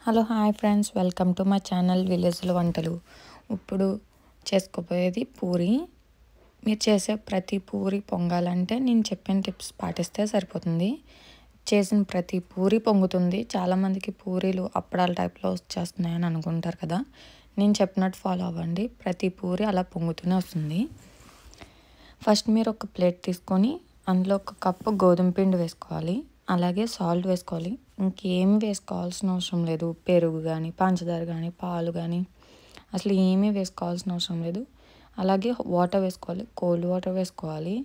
Hello hi friends, welcome to my channel విలేజ్లో వంటలు. ఇప్పుడు చేసుకోబోయేది పూరి. మీరు చేసే ప్రతి పూరి పొంగాలంటే నేను చెప్పిన టిప్స్ పాటిస్తే సరిపోతుంది. చేసిన ప్రతి పూరి పొంగుతుంది. చాలామందికి పూరీలు అప్పడాల టైప్లో వచ్చేస్తున్నాయని అనుకుంటారు కదా. నేను చెప్పినట్టు ఫాలో అవ్వండి, ప్రతి పూరి అలా పొంగుతూనే వస్తుంది. ఫస్ట్ మీరు ఒక ప్లేట్ తీసుకొని అందులో ఒక కప్పు గోధుమ పిండి వేసుకోవాలి, అలాగే సాల్ట్ వేసుకోవాలి. ఇంకేమి వేసుకోవాల్సిన అవసరం లేదు. పెరుగు కానీ, పంచదార కానీ, పాలు కానీ అసలు ఏమీ వేసుకోవాల్సిన అవసరం లేదు. అలాగే వాటర్ వేసుకోవాలి, కోల్డ్ వాటర్ వేసుకోవాలి.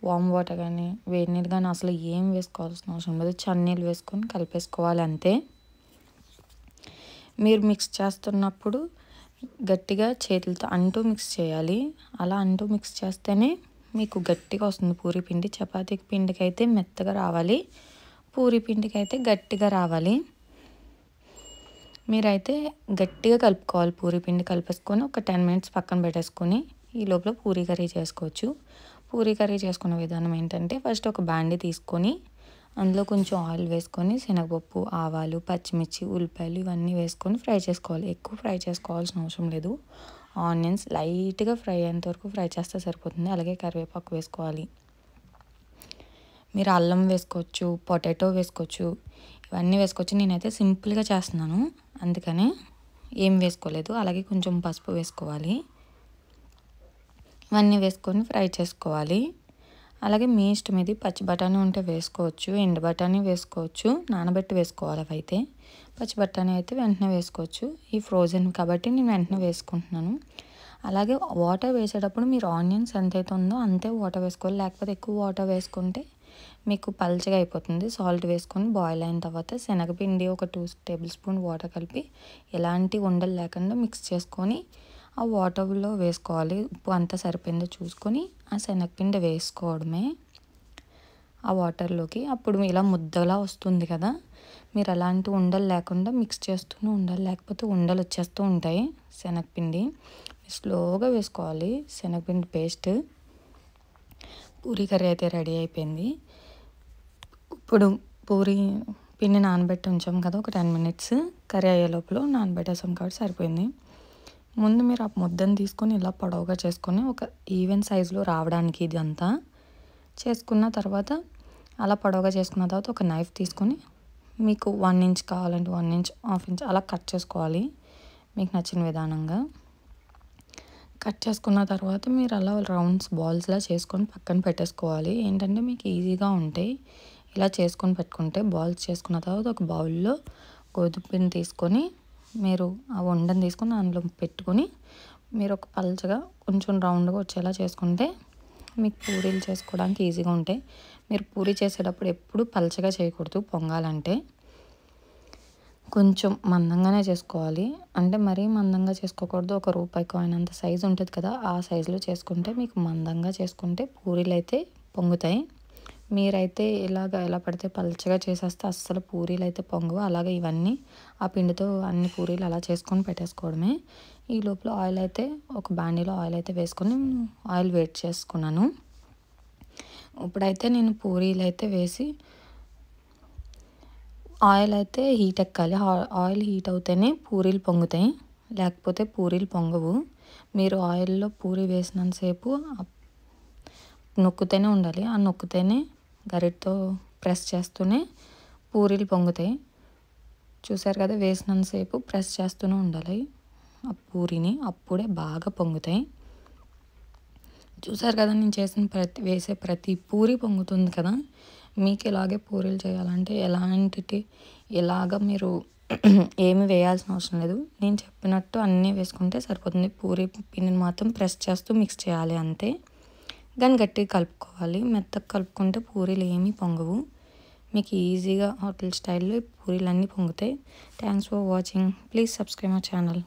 వామ్ వాటర్ కానీ, వేడి నీళ్ళు కానీ అసలు ఏం వేసుకోవాల్సిన అవసరం లేదు. చన్నీళ్ళు వేసుకొని కలిపేసుకోవాలి అంతే. మీరు మిక్స్ చేస్తున్నప్పుడు గట్టిగా చేతులతో అంటూ మిక్స్ చేయాలి. అలా అంటూ మిక్స్ చేస్తేనే మీకు గట్టిగా వస్తుంది పూరి పిండి. చపాతీ పిండికి అయితే మెత్తగా రావాలి, పూరి పిండికి అయితే గట్టిగా రావాలి. మీరైతే గట్టిగా కలుపుకోవాలి. పూరి పిండి కలిపేసుకొని ఒక 10 మినిట్స్ పక్కన పెట్టేసుకొని ఈ లోపల పూరి కర్రీ చేసుకోవచ్చు. పూరి కర్రీ చేసుకునే విధానం ఏంటంటే, ఫస్ట్ ఒక బాండీ తీసుకొని అందులో కొంచెం ఆయిల్ వేసుకొని శనగపప్పు, ఆవాలు, పచ్చిమిర్చి, ఉల్లిపాయలు ఇవన్నీ వేసుకొని ఫ్రై చేసుకోవాలి. ఎక్కువ ఫ్రై చేసుకోవాల్సిన అవసరం లేదు. ఆనియన్స్ లైట్గా ఫ్రై అయ్యేంత వరకు ఫ్రై చేస్తే సరిపోతుంది. అలాగే కరివేపాకు వేసుకోవాలి. మీరు అల్లం వేసుకోవచ్చు, పొటాటో వేసుకోవచ్చు, ఇవన్నీ వేసుకోవచ్చు. నేనైతే సింపుల్గా చేస్తున్నాను, అందుకనే ఏం వేసుకోలేదు. అలాగే కొంచెం పసుపు వేసుకోవాలి. ఇవన్నీ వేసుకొని ఫ్రై చేసుకోవాలి. అలాగే మీ ఇష్టం, ఇది పచ్చి బఠానీ ఉంటే వేసుకోవచ్చు, ఎండు బఠానీ వేసుకోవచ్చు, నానబెట్టి వేసుకోవాలి. అవైతే పచ్చి బఠానీ అయితే వెంటనే వేసుకోవచ్చు. ఈ ఫ్రోజన్ కాబట్టి నేను వెంటనే వేసుకుంటున్నాను. అలాగే వాటర్ వేసేటప్పుడు మీరు ఆనియన్స్ ఎంతైతే ఉందో అంతే వాటర్ వేసుకోవాలి. లేకపోతే ఎక్కువ వాటర్ వేసుకుంటే మీకు పల్చగా అయిపోతుంది. సాల్ట్ వేసుకొని బాయిల్ అయిన తర్వాత శనగపిండి ఒక 2 టేబుల్ స్పూన్ వాటర్ కలిపి ఎలాంటి ఉండలు లేకుండా మిక్స్ చేసుకొని ఆ వాటర్లో వేసుకోవాలి. ఉప్పు అంతా సరిపోయిందో చూసుకొని ఆ శనగపిండి వేసుకోవడమే ఆ వాటర్లోకి. అప్పుడు ఇలా ముద్దలా వస్తుంది కదా. మీరు అలాంటి ఉండలు లేకుండా మిక్స్ చేస్తూనే ఉండాలి, లేకపోతే ఉండలు వచ్చేస్తూ ఉంటాయి. శనగపిండి స్లోగా వేసుకోవాలి. శనగపిండి పేస్ట్. పూరీ కర్రీ అయితే రెడీ అయిపోయింది. ఇప్పుడు పూరీ పిండి నానబెట్టి ఉంచాం కదా, ఒక 10 మినిట్స్ కర్రీ అయ్యే లోపల నానబెట్టేసాం కాబట్టి సరిపోయింది. ముందు మీరు ఆ ముద్దను తీసుకొని ఇలా పొడవుగా చేసుకొని ఒక ఈవెన్ సైజులో రావడానికి ఇదంతా చేసుకున్న తర్వాత, అలా పొడవుగా చేసుకున్న తర్వాత ఒక నైఫ్ తీసుకొని మీకు 1 ఇంచ్ కావాలంటే 1 ఇంచ్, 1/2 ఇంచ్ అలా కట్ చేసుకోవాలి. మీకు నచ్చిన విధానంగా కట్ చేసుకున్న తర్వాత మీరు అలా రౌండ్స్ బాల్స్లా చేసుకొని పక్కన పెట్టేసుకోవాలి. ఏంటంటే మీకు ఈజీగా ఉంటాయి ఇలా చేసుకొని పెట్టుకుంటే. బాల్స్ చేసుకున్న తర్వాత ఒక బౌల్లో గోధుమ పిండి తీసుకొని మీరు ఆ ఉండని తీసుకొని అందులో పెట్టుకొని మీరు ఒక పల్చగా కొంచెం రౌండ్గా వచ్చేలా చేసుకుంటే మీకు పూరీలు చేసుకోవడానికి ఈజీగా ఉంటాయి. మీరు పూరీ చేసేటప్పుడు ఎప్పుడు పల్చగా చేయకూడదు. పొంగాలంటే కొంచెం మందంగానే చేసుకోవాలి. అంటే మరీ మందంగా చేసుకోకూడదు. ఒక రూపాయి కాయిన్ అంత సైజు ఉంటుంది కదా, ఆ సైజులో చేసుకుంటే మీకు మందంగా చేసుకుంటే పూరీలు అయితే పొంగుతాయి. మీరైతే ఇలాగ ఎలా పడితే పల్చగా చేసేస్తే అస్సలు పూరీలు అయితే పొంగవు. అలాగే ఇవన్నీ ఆ పిండితో అన్ని పూరీలు అలా చేసుకొని పెట్టేసుకోవడమే. ఈ లోపల ఆయిల్ అయితే ఒక బాండీలో ఆయిల్ అయితే వేసుకొని ఆయిల్ వేడి చేసుకున్నాను. ఇప్పుడైతే నేను పూరీలు అయితే వేసి ఆయిల్ అయితే హీట్ ఎక్కాలి. ఆయిల్ హీట్ అవుతేనే పూరీలు పొంగుతాయి, లేకపోతే పూరీలు పొంగవు. మీరు ఆయిల్లో పూరీ వేసినంతసేపు నొక్కుతూనే ఉండాలి. ఆ నొక్కుతేనే గరిటతో ప్రెస్ చేస్తూనే పూరీలు పొంగుతాయి. చూసారు కదా, వేసినంతసేపు ప్రెస్ చేస్తూనే ఉండాలి ఆ పూరీని, అప్పుడే బాగా పొంగుతాయి. చూసారు కదా, నేను వేసే ప్రతి పూరి పొంగుతుంది కదా. మీకు ఇలాగే పూరీలు చేయాలంటే ఇలాగ మీరు ఏమి వేయాల్సిన అవసరం లేదు. నేను చెప్పినట్టు అన్నీ వేసుకుంటే సరిపోతుంది. పూరి పిండిని మాత్రం ప్రెస్ చేస్తూ మిక్స్ చేయాలి అంతే. కానీ గట్టిగా కలుపుకోవాలి. మెత్తగా కలుపుకుంటే పూరీలు ఏమీ పొంగవు. మీకు ఈజీగా హోటల్ స్టైల్లో పూరీలు అన్నీ పొంగుతాయి. Thanks for watching. Please subscribe my channel.